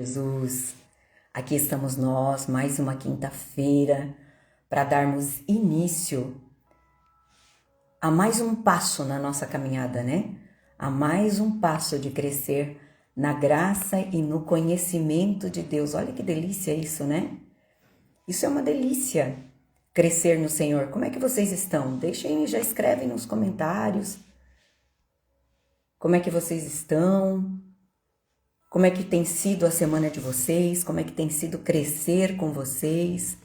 Jesus, aqui estamos nós, mais uma quinta-feira, para darmos início a mais um passo na nossa caminhada, né? A mais um passo de crescer na graça e no conhecimento de Deus. Olha que delícia isso, né? Isso é uma delícia, crescer no Senhor. Como é que vocês estão? Deixem, já escrevem nos comentários. Como é que vocês estão? Como é que tem sido a semana de vocês? Como é que tem sido crescer com vocês?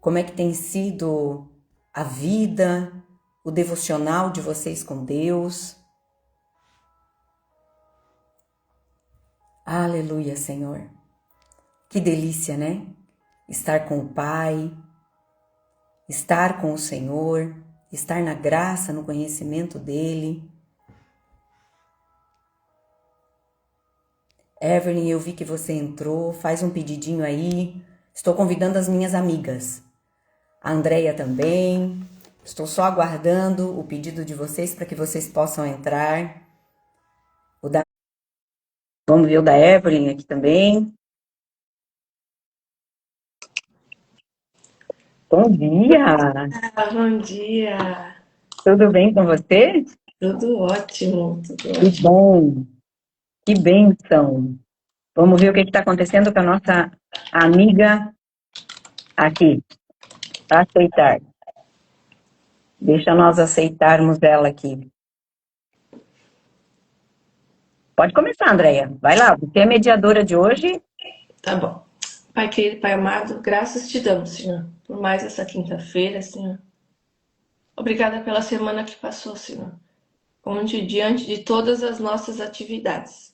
Como é que tem sido a vida, o devocional de vocês com Deus? Aleluia, Senhor. Que delícia, né? Estar com o Pai, estar com o Senhor, estar na graça, no conhecimento dEle. Evelyn, eu vi que você entrou, faz um pedidinho aí. Estou convidando as minhas amigas. A Andreia também. Estou só aguardando o pedido de vocês para que vocês possam entrar. Vamos ver o da Evelyn aqui também. Bom dia! Bom dia! Tudo bem com você? Tudo ótimo, tudo Que ótimo. bom! Que bênção! Vamos ver o que está acontecendo com a nossa amiga aqui. Aceitar. Deixa nós aceitarmos ela aqui. Pode começar, Andréia. Vai lá, você é mediadora de hoje. Tá bom. Pai querido, Pai amado, graças te damos, Senhor, por mais essa quinta-feira, Senhor. Obrigada pela semana que passou, Senhor, onde, diante de todas as nossas atividades,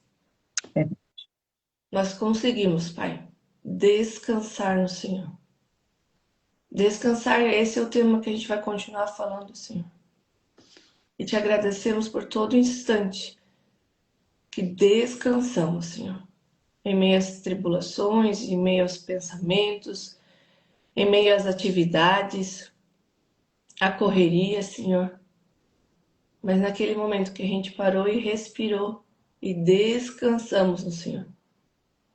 nós conseguimos, Pai, descansar no Senhor. Descansar, esse é o tema que a gente vai continuar falando, Senhor. E te agradecemos por todo instante que descansamos, Senhor. Em meio às tribulações, em meio aos pensamentos, em meio às atividades, à correria, Senhor. Mas naquele momento que a gente parou e respirou e descansamos no Senhor.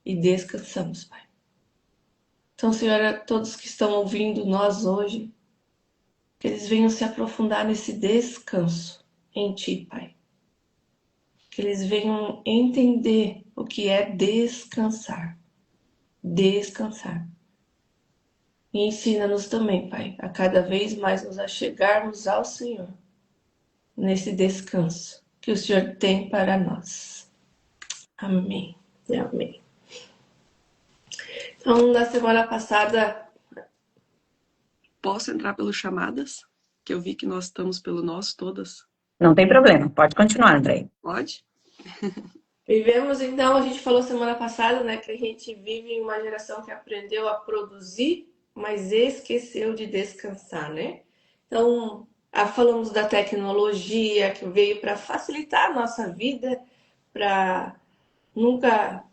E descansamos, Pai. Então, Senhor, a todos que estão ouvindo nós hoje, que eles venham se aprofundar nesse descanso em Ti, Pai. Que eles venham entender o que é descansar. Descansar. E ensina-nos também, Pai, a cada vez mais nos achegarmos ao Senhor, nesse descanso que o Senhor tem para nós. Amém e amém. Então, na semana passada, Posso entrar pelas chamadas? Que eu vi que nós estamos pelo nosso, todas. Não tem problema, pode continuar, Andréia. Pode? vivemos então, a gente falou semana passada, né, que a gente vive em uma geração que aprendeu a produzir, mas esqueceu de descansar, né? Então, falamos da tecnologia que veio para facilitar a nossa vida, para nunca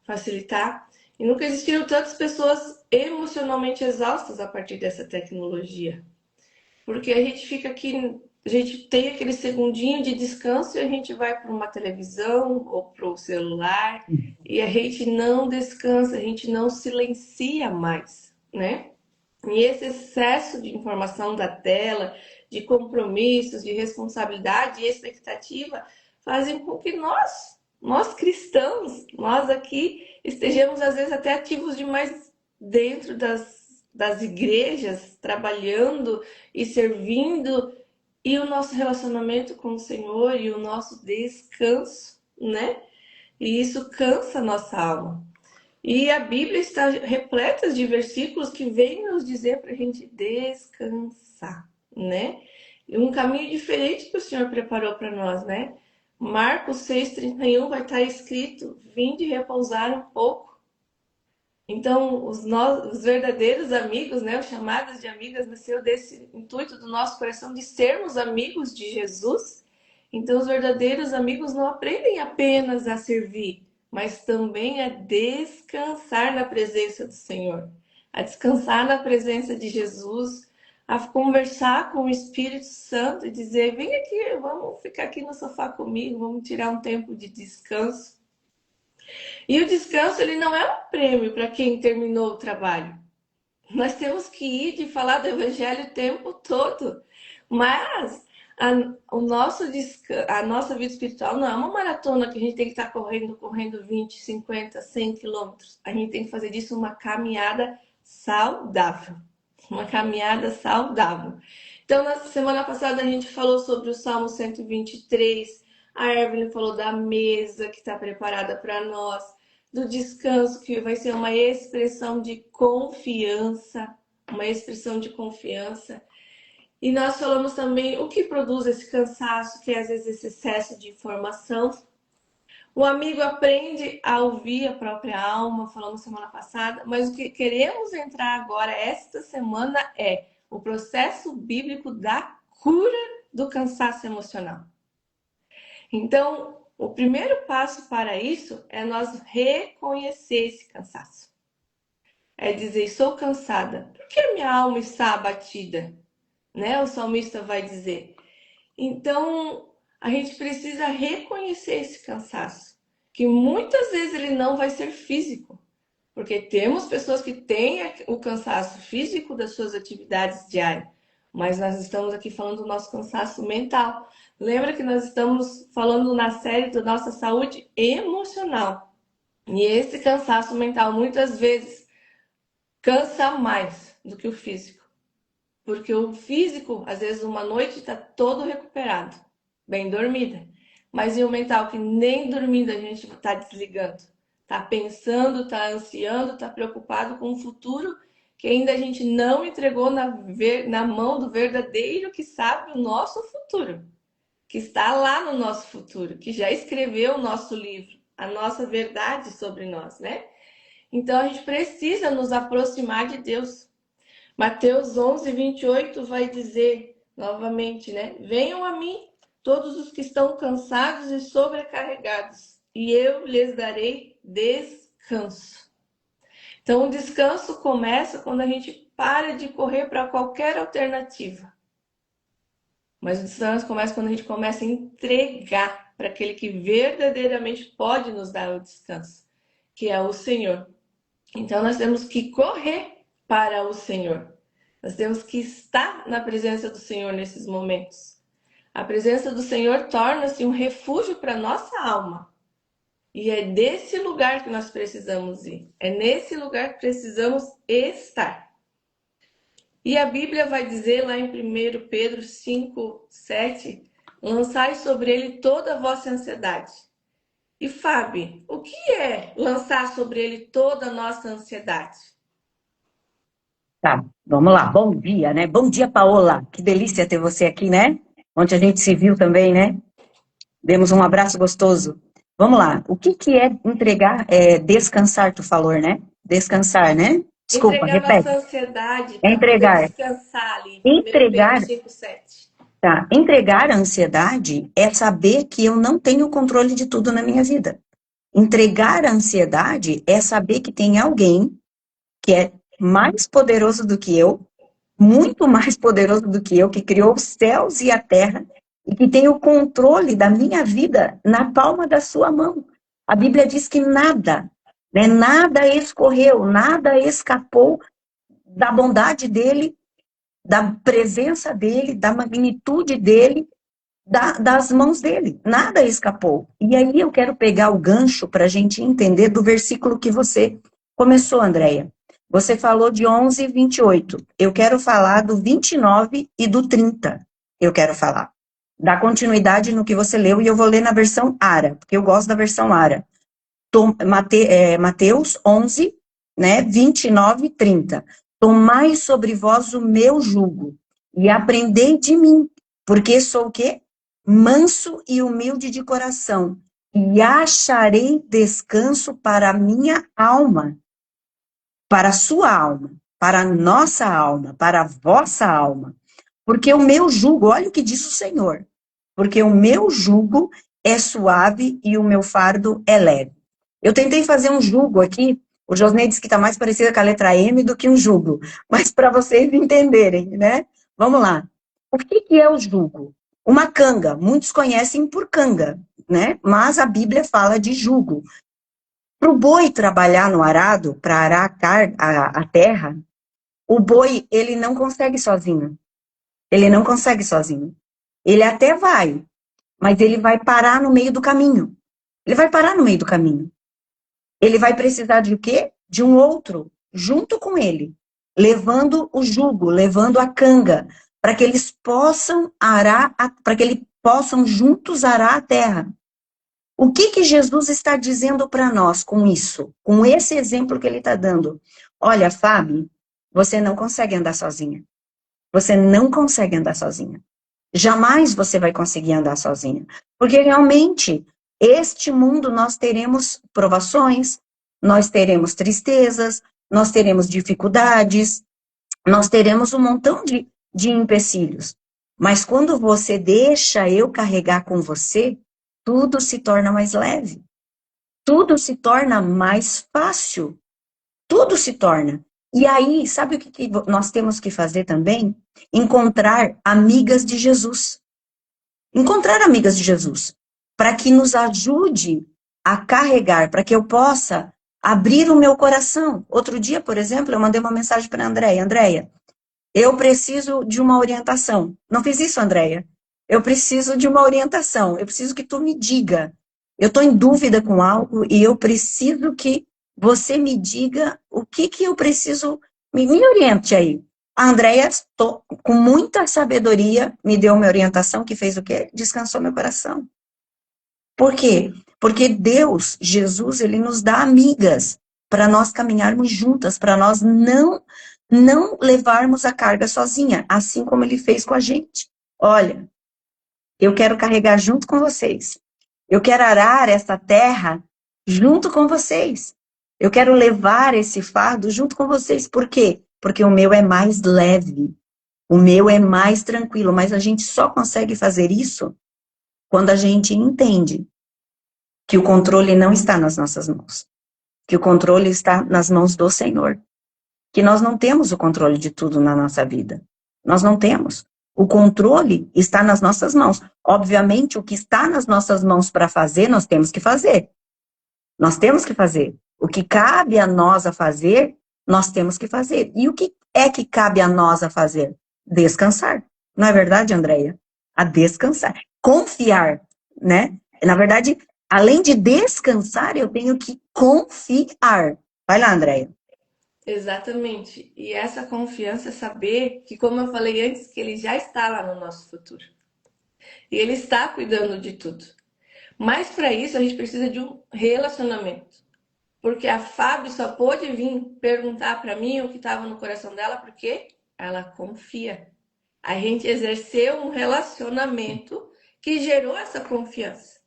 facilitar. E nunca existiram tantas pessoas emocionalmente exaustas a partir dessa tecnologia. Porque a gente fica aqui, a gente tem aquele segundinho de descanso e a gente vai para uma televisão ou para o celular e a gente não descansa, a gente não silencia mais, né? E esse excesso de informação da tela, de compromissos, de responsabilidade e expectativa fazem com que nós cristãos, nós aqui estejamos às vezes até ativos demais dentro das igrejas, trabalhando e servindo, e o nosso relacionamento com o Senhor e o nosso descanso, né? E isso cansa a nossa alma. E a Bíblia está repleta de versículos que vêm nos dizer para a gente descansar, né? E um caminho diferente que o Senhor preparou para nós, né? Marcos 6,31 vai estar escrito: vinde repousar um pouco. Então, os verdadeiros amigos, né? Os chamados de amigas, nasceu desse intuito do nosso coração de sermos amigos de Jesus. Então, os verdadeiros amigos não aprendem apenas a servir, mas também a descansar na presença do Senhor, a descansar na presença de Jesus, a conversar com o Espírito Santo e dizer: vem aqui, vamos ficar aqui no sofá comigo, vamos tirar um tempo de descanso. E o descanso, ele não é um prêmio para quem terminou o trabalho. Nós temos que ir e falar do evangelho o tempo todo. Mas a nossa vida espiritual não é uma maratona que a gente tem que estar correndo 20, 50, 100 quilômetros. A gente tem que fazer disso uma caminhada saudável. Uma caminhada saudável. Então, na semana passada a gente falou sobre o Salmo 123. A Evelyn falou da mesa que está preparada para nós, do descanso, que vai ser uma expressão de confiança, uma expressão de confiança. E nós falamos também o que produz esse cansaço, que é às vezes esse excesso de informação. O amigo aprende a ouvir a própria alma, falamos semana passada, mas o que queremos entrar agora, esta semana, é o processo bíblico da cura do cansaço emocional. Então, o primeiro passo para isso é nós reconhecer esse cansaço. É dizer, sou cansada. Por que minha alma está abatida? Né? O salmista vai dizer. Então, a gente precisa reconhecer esse cansaço. Que muitas vezes ele não vai ser físico. Porque temos pessoas que têm o cansaço físico das suas atividades diárias. Mas nós estamos aqui falando do nosso cansaço mental. Lembra que nós estamos falando na série da nossa saúde emocional. E esse cansaço mental muitas vezes cansa mais do que o físico. Porque o físico, às vezes, uma noite está todo recuperado, bem dormida. Mas e o mental, que nem dormindo a gente está desligando? Está pensando, está ansiando, está preocupado com o futuro que ainda a gente não entregou na mão do verdadeiro que sabe o nosso futuro. Que está lá no nosso futuro, que já escreveu o nosso livro, a nossa verdade sobre nós, né? Então a gente precisa nos aproximar de Deus. Mateus 11, 28 vai dizer novamente, né? Venham a mim todos os que estão cansados e sobrecarregados, e eu lhes darei descanso. Então o descanso começa quando a gente para de correr para qualquer alternativa. Mas o descanso começa quando a gente começa a entregar para aquele que verdadeiramente pode nos dar o descanso, que é o Senhor. Então nós temos que correr para o Senhor. Nós temos que estar na presença do Senhor nesses momentos. A presença do Senhor torna-se um refúgio para a nossa alma. E é desse lugar que nós precisamos ir. É nesse lugar que precisamos estar. E a Bíblia vai dizer lá em 1 Pedro 5, 7, lançai sobre ele toda a vossa ansiedade. E Fábio, o que é lançar sobre ele toda a nossa ansiedade? Tá, vamos lá. Bom dia, né? Bom dia, Paola. Que delícia ter você aqui, né? Ontem a gente se viu também, né? Demos um abraço gostoso. Vamos lá. O que é entregar, descansar, tu falou, né? Descansar, né? Desculpa, Entregar repete. nossa ansiedade para poder Entregar. descansar ali. 1 Entregar, Pedro 5, 7. tá. Entregar a ansiedade é saber que eu não tenho o controle de tudo na minha vida. Entregar a ansiedade é saber que tem alguém que é mais poderoso do que eu, muito mais poderoso do que eu, que criou os céus e a terra, e que tem o controle da minha vida na palma da sua mão. A Bíblia diz que nada, né, nada escorreu, nada escapou da bondade dele, da presença dele, da magnitude dele, das mãos dele. Nada escapou. E aí eu quero pegar o gancho para a gente entender do versículo que você começou, Andréia. Você falou de 11 e 28. Eu quero falar do 29 e do 30. Eu quero falar. Dá continuidade no que você leu e eu vou ler na versão ARA, porque eu gosto da versão ARA. Mateus 11, né, 29 e 30. Tomai sobre vós o meu jugo e aprendei de mim, porque sou o quê? Manso e humilde de coração, e acharei descanso para a minha alma, para a sua alma, para a nossa alma, para a vossa alma. Porque o meu jugo, olha o que diz o Senhor, porque o meu jugo é suave e o meu fardo é leve. Eu tentei fazer um jugo aqui, o Josnei disse que está mais parecida com a letra M do que um jugo, mas para vocês entenderem, né? Vamos lá. O que é o jugo? Uma canga, muitos conhecem por canga, né? Mas a Bíblia fala de jugo. Para o boi trabalhar no arado, para arar a terra, o boi, ele não consegue sozinho. Ele não consegue sozinho. Ele até vai, mas ele vai parar no meio do caminho. Ele vai parar no meio do caminho. Ele vai precisar de o quê? De um outro, junto com ele, levando o jugo, levando a canga, para que eles possam arar, para que eles possam juntos arar a terra. O que que Jesus está dizendo para nós com isso? Com esse exemplo que ele está dando? Olha, Fábio, você não consegue andar sozinha. Você não consegue andar sozinha. Jamais você vai conseguir andar sozinha. Porque realmente, este mundo nós teremos provações, nós teremos tristezas, nós teremos dificuldades, nós teremos um montão de empecilhos. Mas quando você deixa eu carregar com você, tudo se torna mais leve. Tudo se torna mais fácil. Tudo se torna. E aí, sabe o que nós temos que fazer também? Encontrar amigas de Jesus. Encontrar amigas de Jesus. Para que nos ajude a carregar, para que eu possa abrir o meu coração. Outro dia, por exemplo, eu mandei uma mensagem para a Andréia. Andréia, eu preciso de uma orientação. Não fiz isso, Andréia? Eu preciso de uma orientação. Eu preciso que tu me diga. Eu estou em dúvida com algo e eu preciso que você me diga o que eu preciso. Me oriente aí. A Andréia, com muita sabedoria, me deu uma orientação que fez o quê? Descansou meu coração. Por quê? Porque Deus, Jesus, ele nos dá amigas para nós caminharmos juntas, para nós não levarmos a carga sozinha, assim como ele fez com a gente. Olha, eu quero carregar junto com vocês. Eu quero arar essa terra junto com vocês. Eu quero levar esse fardo junto com vocês. Por quê? Porque o meu é mais leve. O meu é mais tranquilo. Mas a gente só consegue fazer isso quando a gente entende que o controle não está nas nossas mãos. Que o controle está nas mãos do Senhor. Que nós não temos o controle de tudo na nossa vida. Nós não temos. O controle está nas nossas mãos. Obviamente, o que está nas nossas mãos para fazer, nós temos que fazer. Nós temos que fazer. O que cabe a nós a fazer, nós temos que fazer. E o que é que cabe a nós a fazer? Descansar. Não é verdade, Andréia? A descansar. Confiar, né? Na verdade, além de descansar, eu tenho que confiar. Vai lá, Andréia. Exatamente. E essa confiança é saber que, como eu falei antes, que ele já está lá no nosso futuro. E ele está cuidando de tudo. Mas para isso a gente precisa de um relacionamento. Porque a Fábio só pôde vir perguntar para mim o que estava no coração dela porque ela confia. A gente exerceu um relacionamento que gerou essa confiança.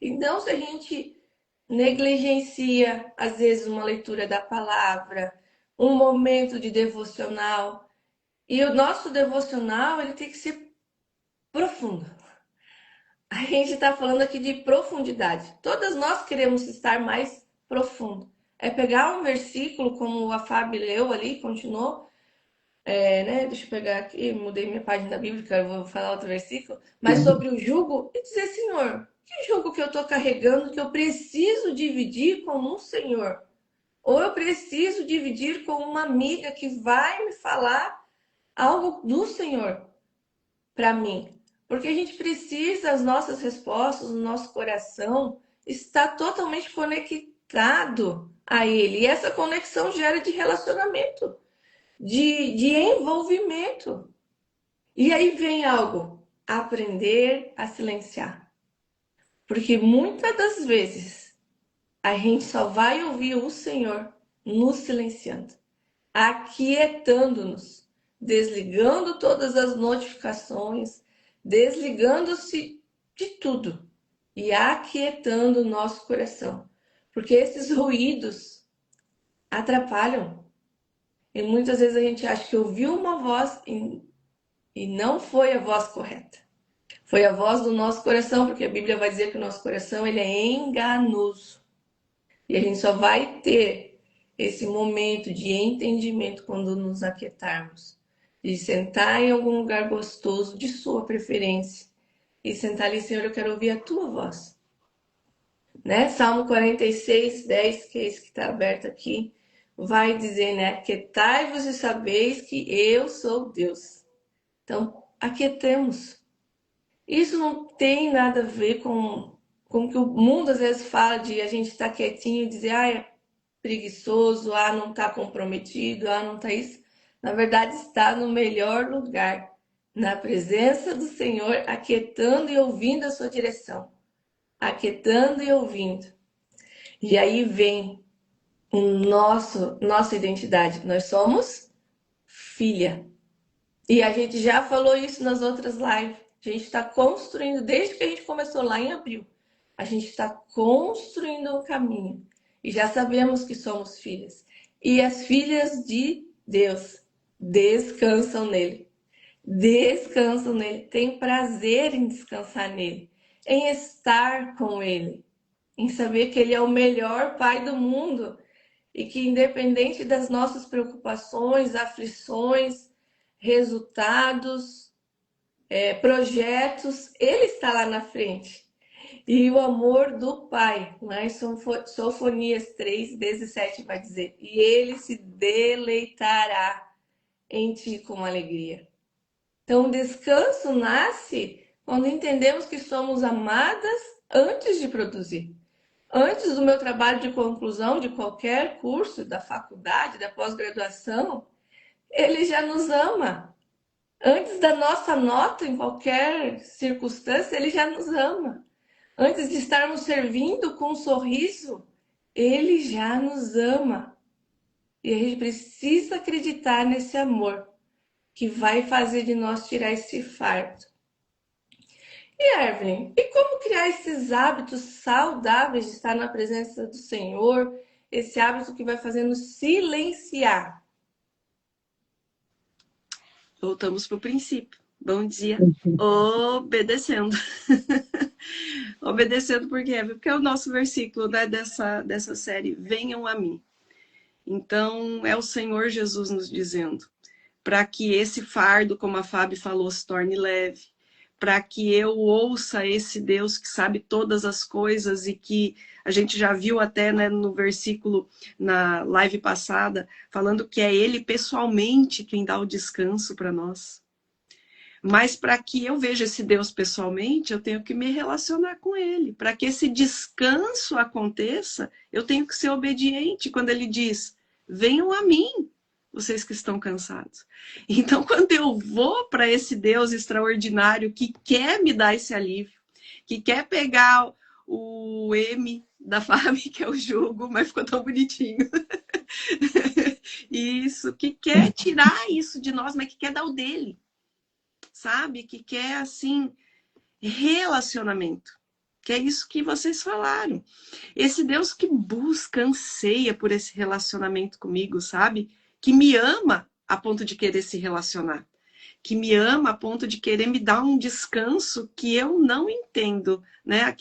Então, se a gente negligencia, às vezes, uma leitura da palavra, um momento de devocional, e o nosso devocional ele tem que ser profundo. A gente está falando aqui de profundidade. Todas nós queremos estar mais profundo. É pegar um versículo, como a Fábio leu ali, continuou, né? Deixa eu pegar aqui, mudei minha página bíblica, eu vou falar outro versículo, mas sobre o jugo, e dizer, Senhor, que jugo que eu estou carregando que eu preciso dividir com um Senhor? Ou eu preciso dividir com uma amiga que vai me falar algo do Senhor para mim? Porque a gente precisa, as nossas respostas, o nosso coração está totalmente conectado a Ele. E essa conexão gera de relacionamento, de envolvimento. E aí vem algo, aprender a silenciar. Porque muitas das vezes a gente só vai ouvir o Senhor nos silenciando, aquietando-nos, desligando todas as notificações, desligando-se de tudo e aquietando o nosso coração. Porque esses ruídos atrapalham. E muitas vezes a gente acha que ouviu uma voz e não foi a voz correta. Foi a voz do nosso coração, porque a Bíblia vai dizer que o nosso coração ele é enganoso. E a gente só vai ter esse momento de entendimento quando nos aquietarmos. De sentar em algum lugar gostoso, de sua preferência. E sentar ali, Senhor, eu quero ouvir a tua voz. né? Salmo 46, 10, que é esse que está aberto aqui, vai dizer, né? Aquietai-vos e sabeis que eu sou Deus. Então, aquietemos. Isso não tem nada a ver com o que o mundo às vezes fala de a gente estar quietinho e dizer, ah, é preguiçoso, ah, não está comprometido, ah, não está isso. Na verdade, está no melhor lugar, na presença do Senhor, aquietando e ouvindo a sua direção. Aquietando e ouvindo. E aí vem nossa identidade. Nós somos filha. E a gente já falou isso nas outras lives. A gente está construindo, desde que a gente começou lá em abril, a gente está construindo um caminho. E já sabemos que somos filhas. E as filhas de Deus descansam nele. Descansam nele. Têm prazer em descansar nele. Em estar com ele. Em saber que ele é o melhor pai do mundo. E que independente das nossas preocupações, aflições, resultados, projetos, ele está lá na frente. E o amor do Pai, lá em Sofonias 3:17 vai dizer, e ele se deleitará em ti com alegria. Então, o descanso nasce quando entendemos que somos amadas antes de produzir. Antes do meu trabalho de conclusão de qualquer curso, da faculdade, da pós-graduação, ele já nos ama. Antes da nossa nota, em qualquer circunstância, ele já nos ama. Antes de estarmos servindo com um sorriso, ele já nos ama. E a gente precisa acreditar nesse amor que vai fazer de nós tirar esse fardo. E Evelyn, e como criar esses hábitos saudáveis de estar na presença do Senhor? Esse hábito que vai fazendo silenciar. Voltamos para o princípio. Bom dia. Obedecendo. Obedecendo por quê? Porque é o nosso versículo, né, dessa série. Venham a mim. Então, é o Senhor Jesus nos dizendo. Para que esse fardo, como a Fábio falou, se torne leve. Para que eu ouça esse Deus que sabe todas as coisas e que a gente já viu até, né, no versículo na live passada, falando que é Ele pessoalmente quem dá o descanso para nós. Mas para que eu veja esse Deus pessoalmente, eu tenho que me relacionar com Ele. Para que esse descanso aconteça, eu tenho que ser obediente quando Ele diz, venham a mim, vocês que estão cansados. Então, quando eu vou para esse Deus extraordinário que quer me dar esse alívio, que quer pegar o M da Fábio, que é o jugo, mas ficou tão bonitinho. Isso, que quer tirar isso de nós, mas que quer dar o dele. Sabe? Que quer, assim, relacionamento. Que é isso que vocês falaram. Esse Deus que busca, anseia por esse relacionamento comigo, sabe? Que me ama a ponto de querer se relacionar. Que me ama a ponto de querer me dar um descanso que eu não entendo, né?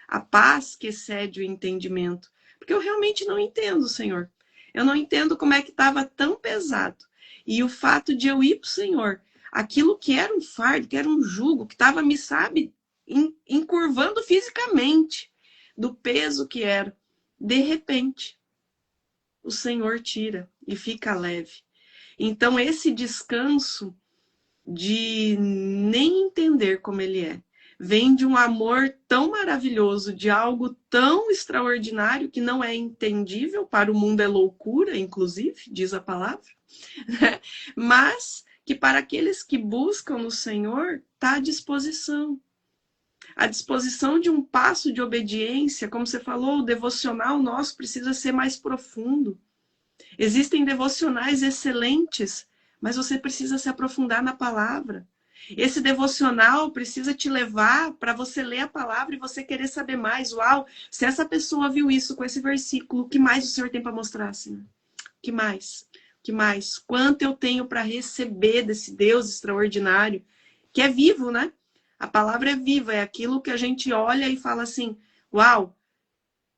A paz que excede o entendimento. Porque eu realmente não entendo, Senhor. Eu não entendo como é que estava tão pesado. E o fato de eu ir para o Senhor, aquilo que era um fardo, que era um jugo, que estava, me sabe, encurvando fisicamente do peso que era. De repente, o Senhor tira e fica leve. Então, esse descanso de nem entender como Ele é, vem de um amor tão maravilhoso, de algo tão extraordinário que não é entendível, para o mundo é loucura, inclusive, diz a palavra, né? Mas que para aqueles que buscam no Senhor, está à disposição. A disposição de um passo de obediência, como você falou, o devocional nosso precisa ser mais profundo. Existem devocionais excelentes, mas você precisa se aprofundar na palavra. Esse devocional precisa te levar para você ler a palavra e você querer saber mais. Uau, se essa pessoa viu isso com esse versículo, o que mais o Senhor tem para mostrar, Senhor? O que mais? O que mais? Quanto eu tenho para receber desse Deus extraordinário, que é vivo, né? A palavra é viva, é aquilo que a gente olha e fala assim, uau,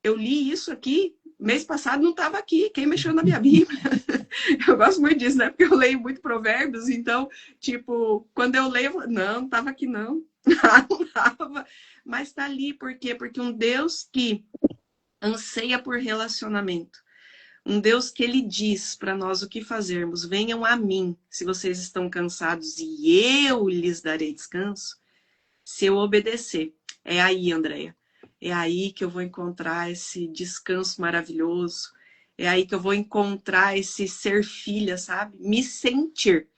eu li isso aqui, mês passado não estava aqui, quem mexeu na minha Bíblia? Eu gosto muito disso, né? Porque eu leio muito provérbios, então, tipo, quando eu leio, não estava aqui não. Não dava, mas tá ali, por quê? Porque um Deus que anseia por relacionamento, um Deus que ele diz para nós o que fazermos, venham a mim, se vocês estão cansados e eu lhes darei descanso, se eu obedecer. É aí, Andréia, é aí que eu vou encontrar esse descanso maravilhoso, é aí que eu vou encontrar esse ser filha, sabe? Me sentir.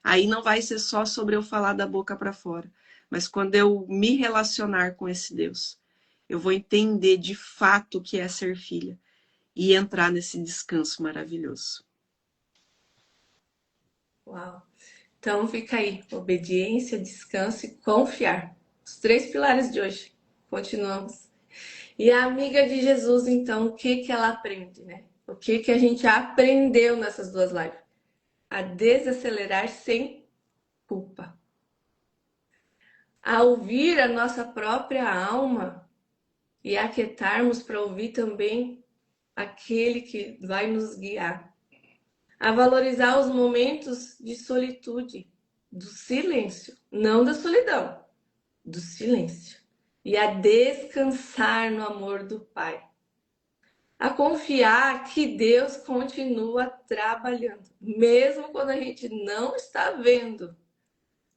Aí não vai ser só sobre eu falar da boca para fora, mas quando eu me relacionar com esse Deus, eu vou entender de fato o que é ser filha e entrar nesse descanso maravilhoso. Uau! Então fica aí, obediência, descanso e confiar. Os 3 pilares de hoje. Continuamos. E a amiga de Jesus, então, o que que ela aprende, né? O que que a gente aprendeu nessas 2 lives? A desacelerar sem culpa. A ouvir a nossa própria alma e aquietarmos para ouvir também aquele que vai nos guiar. A valorizar os momentos de solitude, do silêncio, não da solidão, do silêncio. E a descansar no amor do Pai. A confiar que Deus continua trabalhando, mesmo quando a gente não está vendo,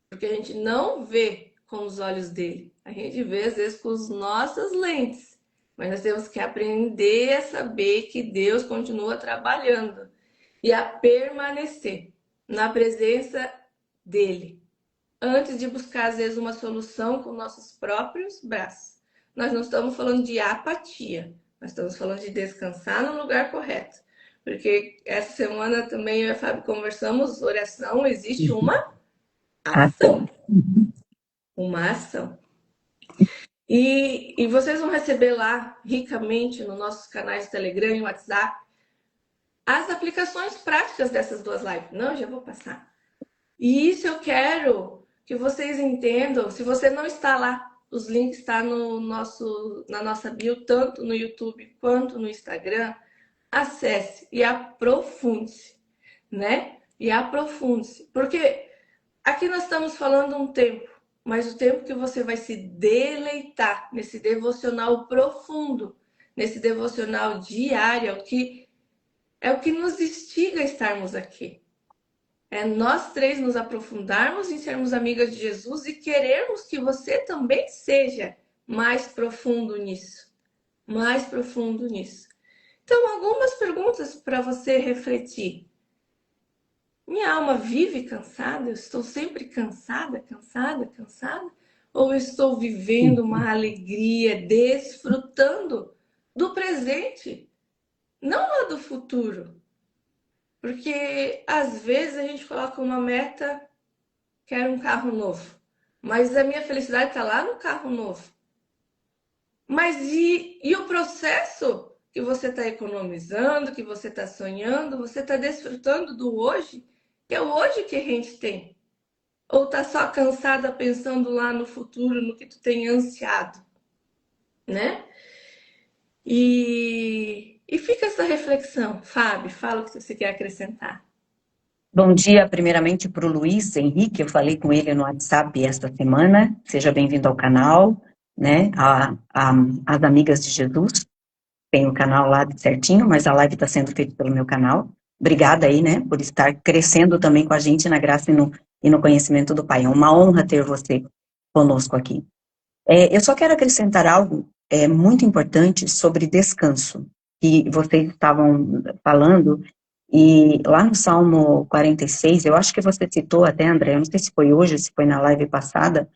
porque a gente não vê com os olhos dele, a gente vê às vezes com as nossas lentes, mas nós temos que aprender a saber que Deus continua trabalhando e a permanecer na presença dele, antes de buscar às vezes uma solução com nossos próprios braços. Nós não estamos falando de apatia, nós estamos falando de descansar no lugar correto. Porque essa semana também eu e a Fábio conversamos, oração, existe uma ação. Uma ação. E vocês vão receber lá, ricamente, nos nossos canais de Telegram e WhatsApp, as aplicações práticas dessas 2 lives. Não, já vou passar. E isso eu quero que vocês entendam. Se você não está lá, os links estão na nossa bio, tanto no YouTube quanto no Instagram. Acesse e aprofunde-se, né? E aprofunde-se. Porque aqui nós estamos falando um tempo, mas o tempo que você vai se deleitar nesse devocional profundo, nesse devocional diário, é o que nos instiga a estarmos aqui. É nós 3 nos aprofundarmos em sermos amigas de Jesus e querermos que você também seja mais profundo nisso. Mais profundo nisso. Então, algumas perguntas para você refletir. Minha alma vive cansada? Eu estou sempre cansada, cansada, cansada? Ou eu estou vivendo uma alegria, desfrutando do presente, não lá do futuro? Porque às vezes a gente coloca uma meta, quero um carro novo, mas a minha felicidade está lá no carro novo. Mas e o processo que você está economizando, que você está sonhando, você está desfrutando do hoje, que é o hoje que a gente tem? Ou tá só cansada pensando lá no futuro, no que tu tem ansiado, né? E fica essa reflexão. Fábio, fala o que você quer acrescentar. Bom dia, primeiramente, para o Luiz Henrique, eu falei com ele no WhatsApp esta semana. Seja bem-vindo ao canal, né? As Amigas de Jesus. Tem o canal lá certinho, mas a live está sendo feita pelo meu canal. Obrigada aí, né, por estar crescendo também com a gente na graça e no conhecimento do Pai. É uma honra ter você conosco aqui. Eu só quero acrescentar algo muito importante sobre descanso, que vocês estavam falando, e lá no Salmo 46, eu acho que você citou até, André, eu não sei se foi hoje, se foi na live passada,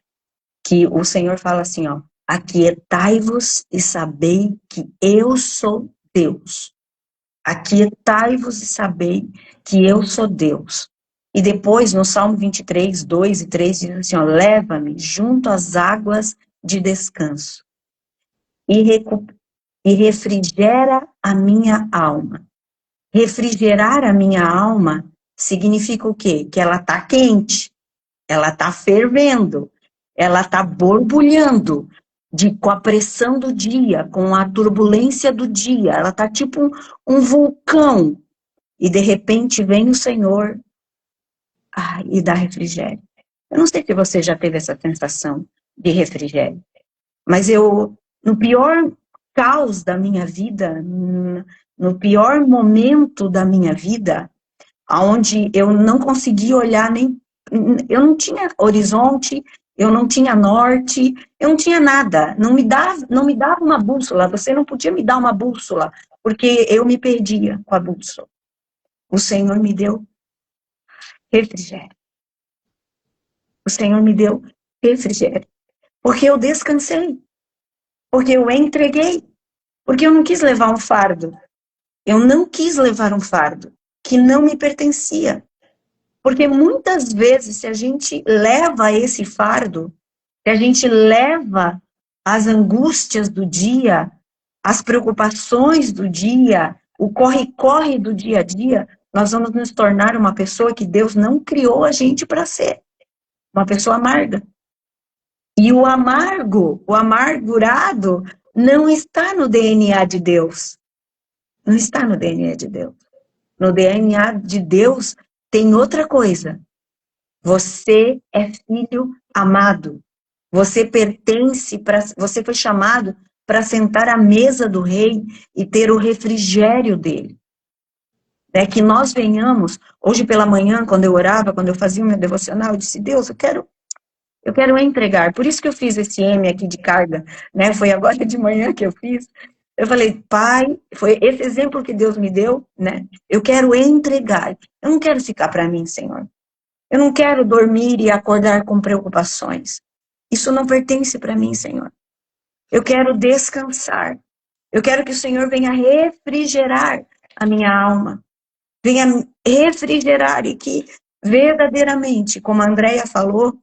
que o Senhor fala assim, ó, aquietai-vos e sabei que eu sou Deus. Aquietai-vos e sabei que eu sou Deus. E depois, no Salmo 23, 2 e 3, diz assim, ó, leva-me junto às águas de descanso e refrigera a minha alma. Refrigerar a minha alma significa o quê? Que ela está quente, ela está fervendo, ela está borbulhando com a pressão do dia, com a turbulência do dia. Ela está tipo um vulcão. E de repente vem o Senhor e dá refrigério. Eu não sei se você já teve essa sensação, de refrigério. Mas no pior caos da minha vida, no pior momento da minha vida, onde eu não conseguia olhar nem... Eu não tinha horizonte, eu não tinha norte, eu não tinha nada. Não me dava uma bússola, você não podia me dar uma bússola, porque eu me perdia com a bússola. O Senhor me deu refrigério. O Senhor me deu refrigério. Porque eu descansei. Porque eu entreguei. Porque eu não quis levar um fardo. Eu não quis levar um fardo que não me pertencia. Porque muitas vezes, se a gente leva esse fardo, se a gente leva as angústias do dia, as preocupações do dia, o corre-corre do dia a dia, nós vamos nos tornar uma pessoa que Deus não criou a gente para ser. Uma pessoa amarga. E o amargo, o amargurado, não está no DNA de Deus. Não está no DNA de Deus. No DNA de Deus tem outra coisa. Você é filho amado. Você pertence, você foi chamado para sentar à mesa do rei e ter o refrigério dele. É que nós venhamos, hoje pela manhã, quando eu orava, quando eu fazia o meu devocional, eu disse, Deus, eu quero entregar. Por isso que eu fiz esse M aqui de carga, né? Foi agora de manhã que eu fiz. Eu falei, Pai, foi esse exemplo que Deus me deu, né? Eu quero entregar. Eu não quero ficar para mim, Senhor. Eu não quero dormir e acordar com preocupações. Isso não pertence para mim, Senhor. Eu quero descansar. Eu quero que o Senhor venha refrigerar a minha alma. Venha refrigerar e que verdadeiramente, como a Andréia falou,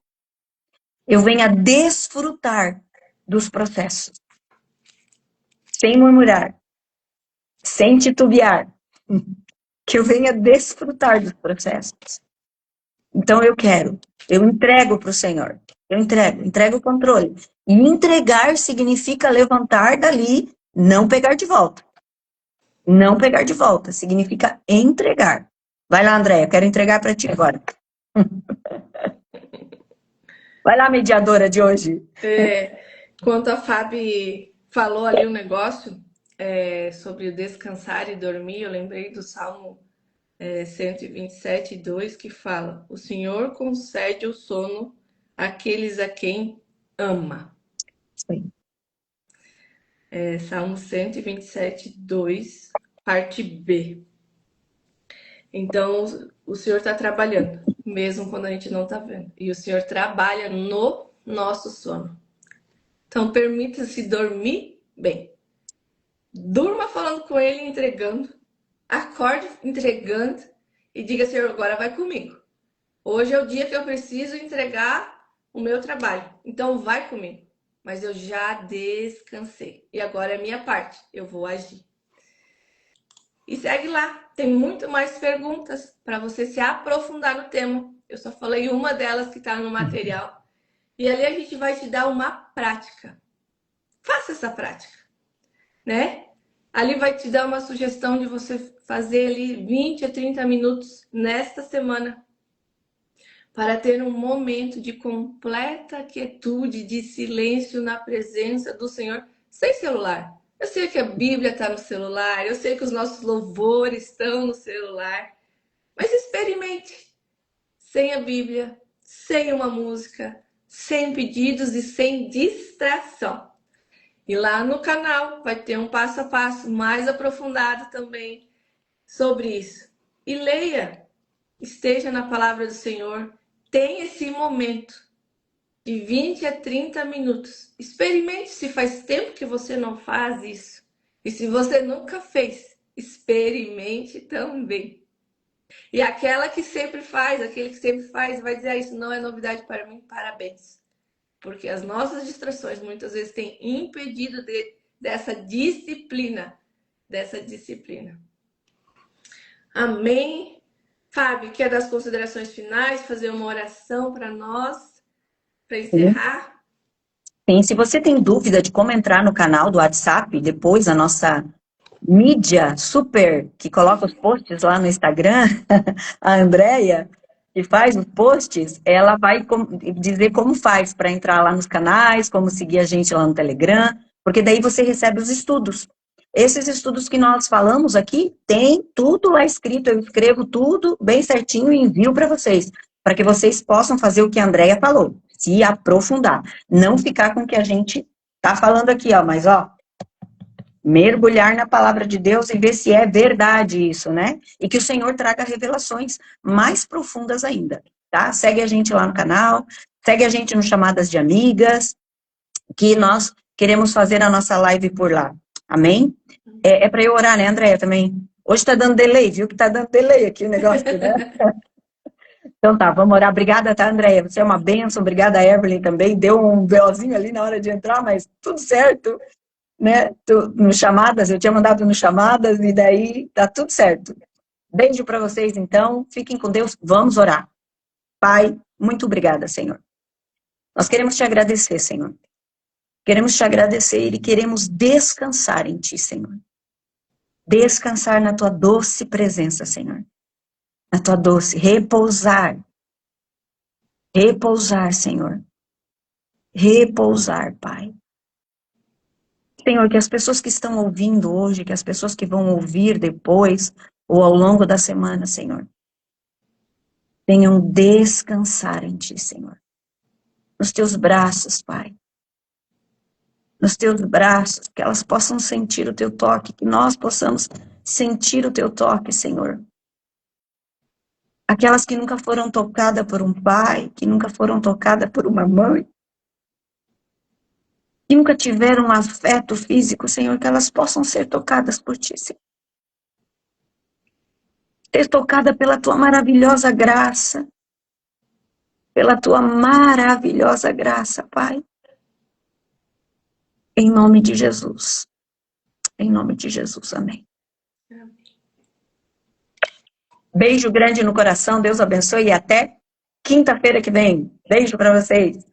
eu venha desfrutar dos processos. Sem murmurar. Sem titubear. Que eu venha desfrutar dos processos. Então eu entrego para o Senhor. Eu entrego o controle. E entregar significa levantar dali, não pegar de volta. Não pegar de volta, significa entregar. Vai lá, Andréia, eu quero entregar para ti agora. Vai lá, mediadora de hoje. Quando a Fábio falou ali um negócio sobre o descansar e dormir, eu lembrei do Salmo 127:2, que fala: o Senhor concede o sono àqueles a quem ama. Sim. Salmo 127:2, parte B. Então, o Senhor está trabalhando, mesmo quando a gente não está vendo. E o Senhor trabalha no nosso sono. Então, permita-se dormir bem. Durma falando com Ele, entregando. Acorde entregando e diga, Senhor, agora vai comigo. Hoje é o dia que eu preciso entregar o meu trabalho. Então, vai comigo. Mas eu já descansei. E agora é a minha parte. Eu vou agir. E segue lá. Tem muito mais perguntas para você se aprofundar no tema. Eu só falei uma delas que está no material. E ali a gente vai te dar uma prática. Faça essa prática, né? Ali vai te dar uma sugestão de você fazer ali 20 a 30 minutos nesta semana para ter um momento de completa quietude, de silêncio na presença do Senhor, sem celular. Eu sei que a Bíblia está no celular, eu sei que os nossos louvores estão no celular, mas experimente sem a Bíblia, sem uma música, sem pedidos e sem distração. E lá no canal vai ter um passo a passo mais aprofundado também sobre isso. E leia, esteja na palavra do Senhor, tenha esse momento de 20 a 30 minutos. Experimente se faz tempo que você não faz isso. E se você nunca fez, experimente também. E aquela que sempre faz, aquele que sempre faz, vai dizer, isso não é novidade para mim, parabéns. Porque as nossas distrações muitas vezes têm impedido dessa disciplina. Amém? Fábio, quer dar as considerações finais, fazer uma oração para nós, para encerrar? Sim, se você tem dúvida de como entrar no canal do WhatsApp, depois a nossa mídia super, que coloca os posts lá no Instagram, a Andréia, que faz os posts, ela vai dizer como faz para entrar lá nos canais, como seguir a gente lá no Telegram, porque daí você recebe os estudos. Esses estudos que nós falamos aqui, tem tudo lá escrito, eu escrevo tudo bem certinho e envio para vocês, para que vocês possam fazer o que a Andrea falou, se aprofundar, não ficar com o que a gente tá falando aqui, ó, mas ó, mergulhar na palavra de Deus e ver se é verdade isso, né? E que o Senhor traga revelações mais profundas ainda, tá? Segue a gente lá no canal, segue a gente no Chamadas de Amigas, que nós queremos fazer a nossa live por lá. Amém? É para eu orar, né, Andréia, também? Hoje tá dando delay, viu que tá dando delay aqui o negócio, né? Então tá, vamos orar. Obrigada, tá, Andréia? Você é uma bênção. Obrigada, Evelyn, também. Deu um BOzinho ali na hora de entrar, mas tudo certo. Né, no Chamadas, eu tinha mandado no Chamadas e daí tá tudo certo. Beijo para vocês, então. Fiquem com Deus. Vamos orar. Pai, muito obrigada, Senhor. Nós queremos te agradecer, Senhor. Queremos te agradecer e queremos descansar em ti, Senhor. Descansar na tua doce presença, Senhor. Na tua doce, repousar. Repousar, Senhor. Repousar, Pai. Senhor, que as pessoas que estão ouvindo hoje, que as pessoas que vão ouvir depois, ou ao longo da semana, Senhor, venham descansar em Ti, Senhor. Nos Teus braços, Pai. Nos Teus braços, que elas possam sentir o Teu toque, que nós possamos sentir o Teu toque, Senhor. Aquelas que nunca foram tocadas por um pai, que nunca foram tocadas por uma mãe, que nunca tiveram um afeto físico, Senhor, que elas possam ser tocadas por Ti, Senhor. Ser tocada pela Tua maravilhosa graça, pela Tua maravilhosa graça, Pai. Em nome de Jesus. Em nome de Jesus, amém. Beijo grande no coração, Deus abençoe e até quinta-feira que vem. Beijo para vocês.